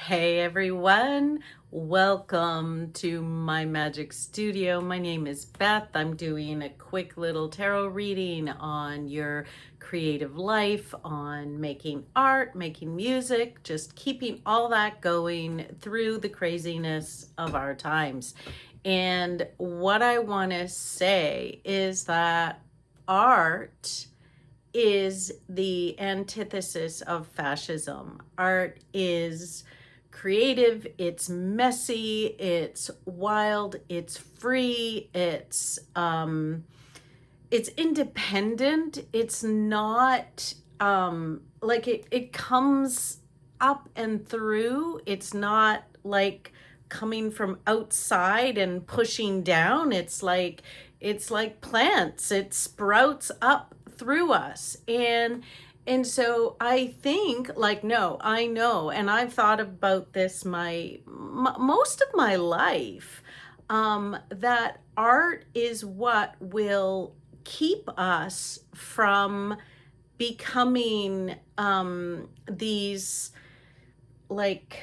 Hey everyone, welcome to my magic studio. My name is Beth. I'm doing a quick little tarot reading on your creative life, on making art, making music, just keeping all that going through the craziness of our times. And what I want to say is that art is the antithesis of fascism. Art is creative, it's messy, it's wild, it's free, it's independent. It's not like it comes up and through. It's not like coming from outside and pushing down. It's like plants. It sprouts up through us. And so I think, like, no, I know, and I've thought about this most of my life, that art is what will keep us from becoming these like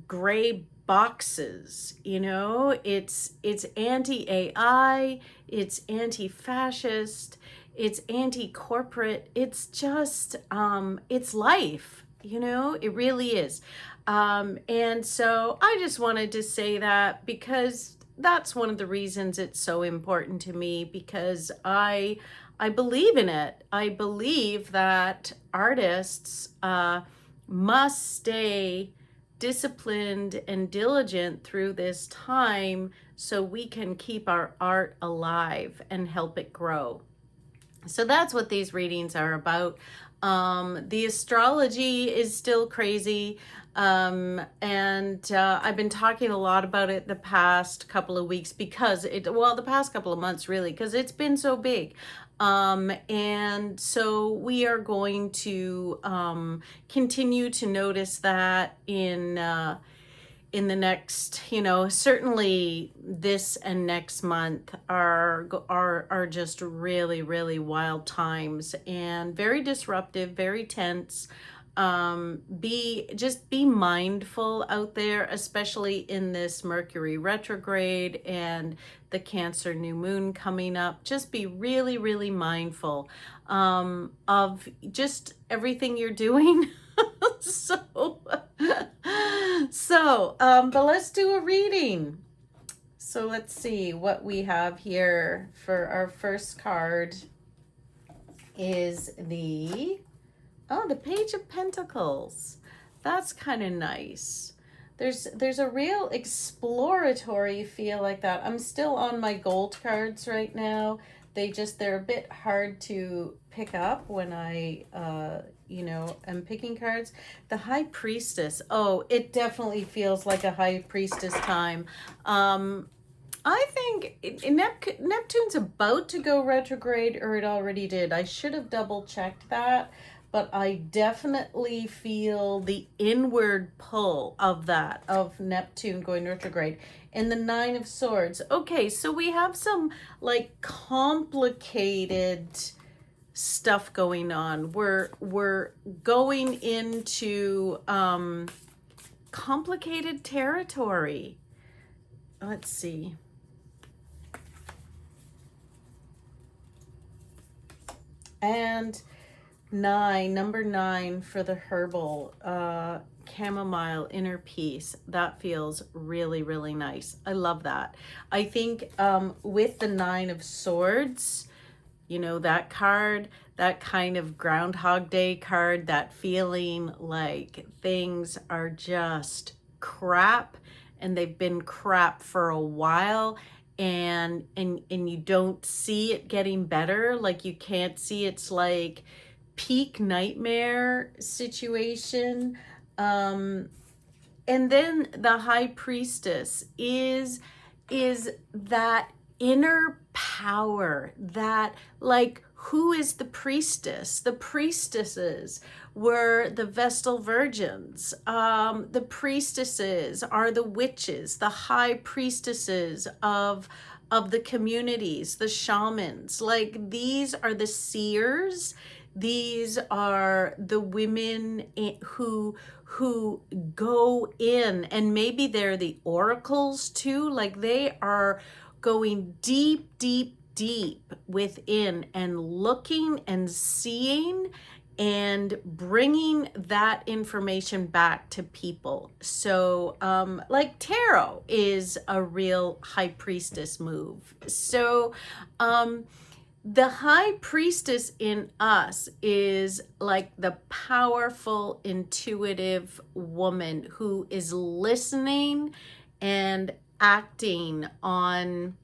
gray boxes. It's anti-AI, it's anti-fascist, it's anti-corporate. It's just it's life. It really is. And so I just wanted to say that because that's one of the reasons it's so important to me, because I believe in it. I believe that artists must stay disciplined and diligent through this time so we can keep our art alive and help it grow. So that's what these readings are about. The astrology is still crazy. And I've been talking a lot about it the past couple of weeks the past couple of months really, because it's been so big. And so we are going to continue to notice that in the next, certainly this and next month are just really, really wild times and very disruptive, very tense. Be mindful out there, especially in this Mercury retrograde and the Cancer new moon coming up. Just be really, really mindful of just everything you're doing. so but let's do a reading. So let's see what we have here. For our first card is the Page of Pentacles. That's kind of nice. There's a real exploratory feel like that. I'm still on my gold cards right now. They're a bit hard to pick up when I am picking cards. The High Priestess. Oh, it definitely feels like a High Priestess time. I think Neptune's about to go retrograde, or it already did. I should have double checked that, but I definitely feel the inward pull of Neptune going retrograde. And the Nine of Swords. Okay, so we have some like complicated stuff going on. We're going into complicated territory. Let's see. And number 9 for the herbal chamomile inner peace. That feels really, really nice. I love that. I think with the Nine of Swords, that card, that kind of Groundhog Day card, that feeling like things are just crap and they've been crap for a while, and you don't see it getting better. Like, you can't see, it's like peak nightmare situation. And then the High Priestess is that inner power, that, like, who is the priestess? The priestesses were the Vestal Virgins. The priestesses are the witches, the high priestesses of the communities, the shamans. Like, these are the seers. These are the women who go in, and maybe they're the oracles too, like they are going deep, deep, deep within and looking and seeing and bringing that information back to people. So like tarot is a real high priestess move. So the high priestess in us is like the powerful, intuitive woman who is listening and acting on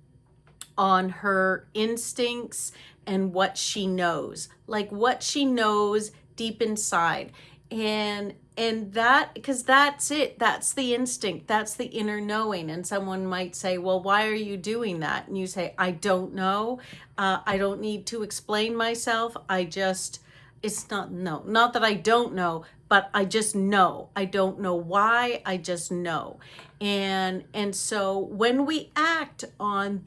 her instincts and what she knows, like what she knows deep inside. And that, because that's it, that's the instinct, that's the inner knowing. And someone might say, well, why are you doing that? And you say, I don't know. I don't need to explain myself. It's not, no, not that I don't know, but I just know. I don't know why, I just know. And so when we act on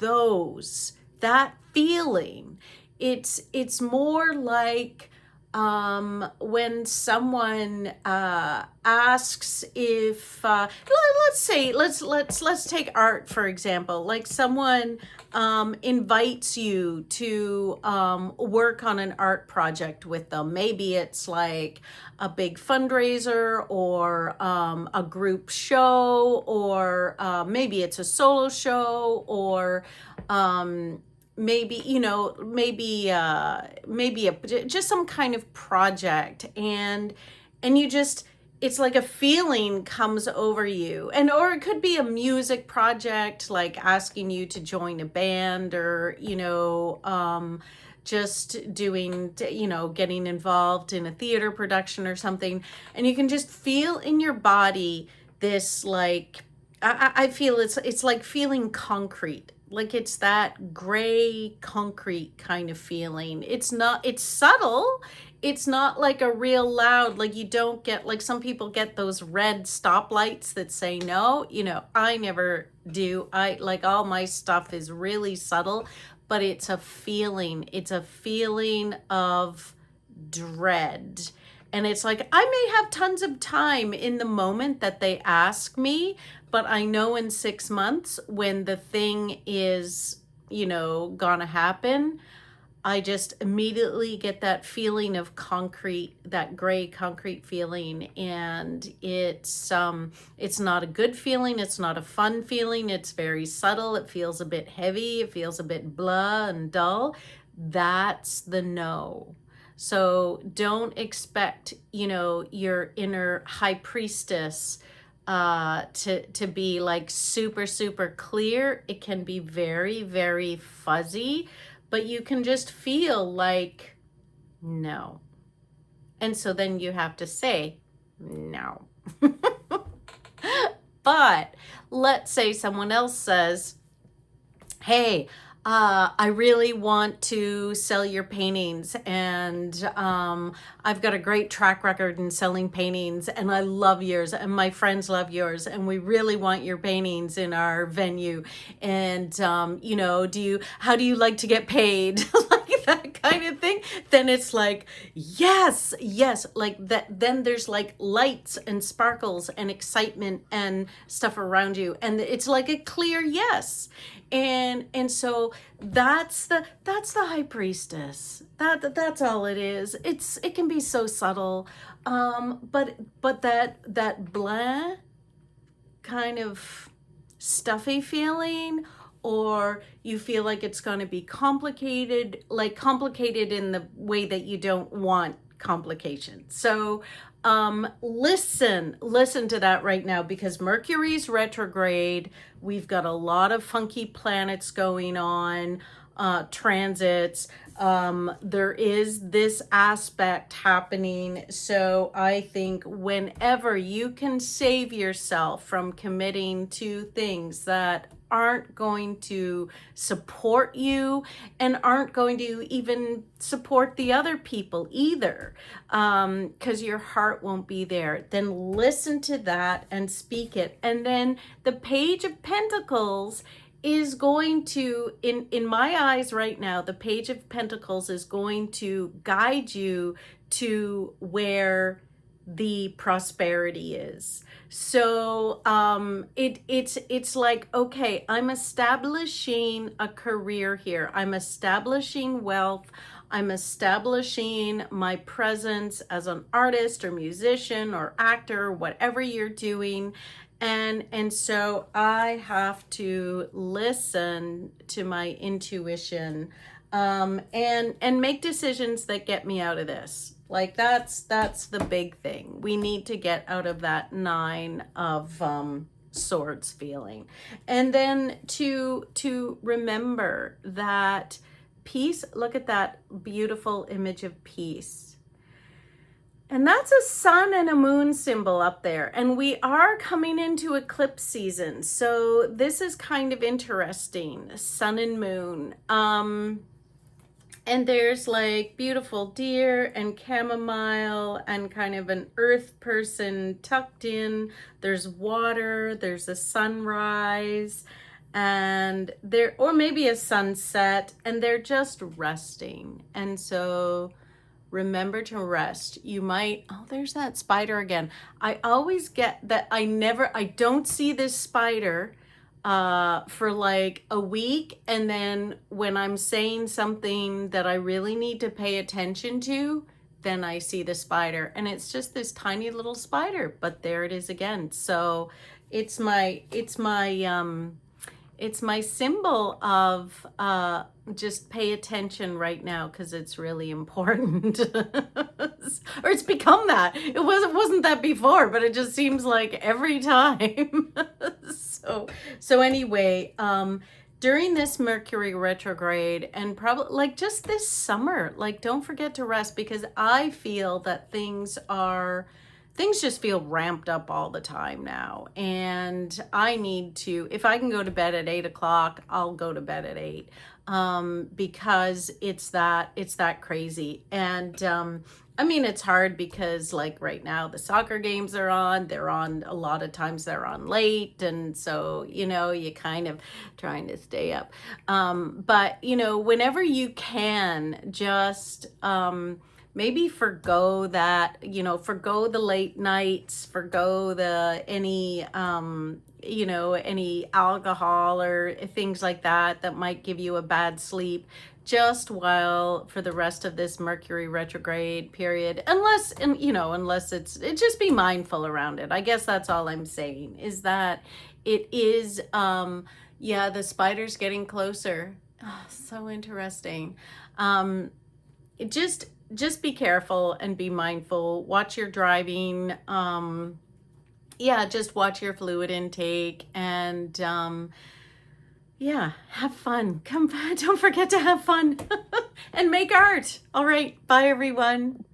that feeling, it's more like when someone asks if let's take art for example. Like someone invites you to work on an art project with them. Maybe it's like a big fundraiser or a group show, or maybe it's a solo show, or maybe just some kind of project, and you just, it's like a feeling comes over you. And or it could be a music project, like asking you to join a band, or just doing, getting involved in a theater production or something. And you can just feel in your body this, like, I feel it's like feeling concrete. Like it's that gray concrete kind of feeling. It's subtle. It's not like a real loud, like you don't get, like some people get those red stoplights that say no. I never do. I like, all my stuff is really subtle, but it's a feeling. It's a feeling of dread. And it's like, I may have tons of time in the moment that they ask me, but I know in 6 months when the thing is, gonna happen, I just immediately get that feeling of concrete, that gray concrete feeling. And it's not a good feeling. It's not a fun feeling. It's very subtle. It feels a bit heavy. It feels a bit blah and dull. That's the no. So don't expect, your inner high priestess to be like super, super clear. It can be very, very fuzzy, but you can just feel like no. And so then you have to say no. But let's say someone else says, hey, I really want to sell your paintings, and I've got a great track record in selling paintings, and I love yours, and my friends love yours, and we really want your paintings in our venue. And how do you like to get paid? Like that kind of thing. Then it's like, yes, like that. Then there's like lights and sparkles and excitement and stuff around you, and it's like a clear yes. And so that's the high priestess. That's all it is. It can be so subtle, but that blah kind of stuffy feeling, or you feel like it's going to be complicated in the way that you don't want complications. So listen to that right now, because Mercury's retrograde. We've got a lot of funky planets going on, transits. There is this aspect happening. So I think whenever you can save yourself from committing to things that aren't going to support you and aren't going to even support the other people either, because your heart won't be there, then listen to that and speak it. And then the Page of Pentacles is going to, in my eyes right now, the Page of Pentacles is going to guide you to where the prosperity is. So it's like, okay, I'm establishing a career here. I'm establishing wealth. I'm establishing my presence as an artist or musician or actor, or whatever you're doing. And so I have to listen to my intuition, and make decisions that get me out of this. Like that's the big thing. We need to get out of that Nine of Swords feeling, and then to remember that peace. Look at that beautiful image of peace. And that's a sun and a moon symbol up there. And we are coming into eclipse season. So this is kind of interesting. Sun and moon. And there's like beautiful deer and chamomile and kind of an earth person tucked in. There's water, there's a sunrise, and there, or maybe a sunset, and they're just resting. And so remember to rest. You might, oh, there's that spider again. I always get that I don't see this spider for like a week. And then when I'm saying something that I really need to pay attention to, then I see the spider. And it's just this tiny little spider, but there it is again. So it's my symbol of just pay attention right now, because it's really important. Or it's become that. It wasn't that before, but it just seems like every time. So anyway, during this Mercury retrograde, and probably like just this summer, like don't forget to rest, because I feel that things just feel ramped up all the time now. And I need to, if I can go to bed at 8 o'clock, I'll go to bed at 8, because it's that crazy. And I mean, it's hard because like right now the soccer games are on, a lot of times they're on late. And so, you kind of trying to stay up. But whenever you can, just, maybe forgo that, forgo the late nights, forgo any alcohol or things like that might give you a bad sleep, just for the rest of this Mercury retrograde period, unless it's just be mindful around it. I guess that's all I'm saying, is that it is, the spider's getting closer. Oh, so interesting. Just be careful and be mindful. Watch your driving. Just watch your fluid intake, and have fun. Don't forget to have fun and make art. All right. Bye, everyone.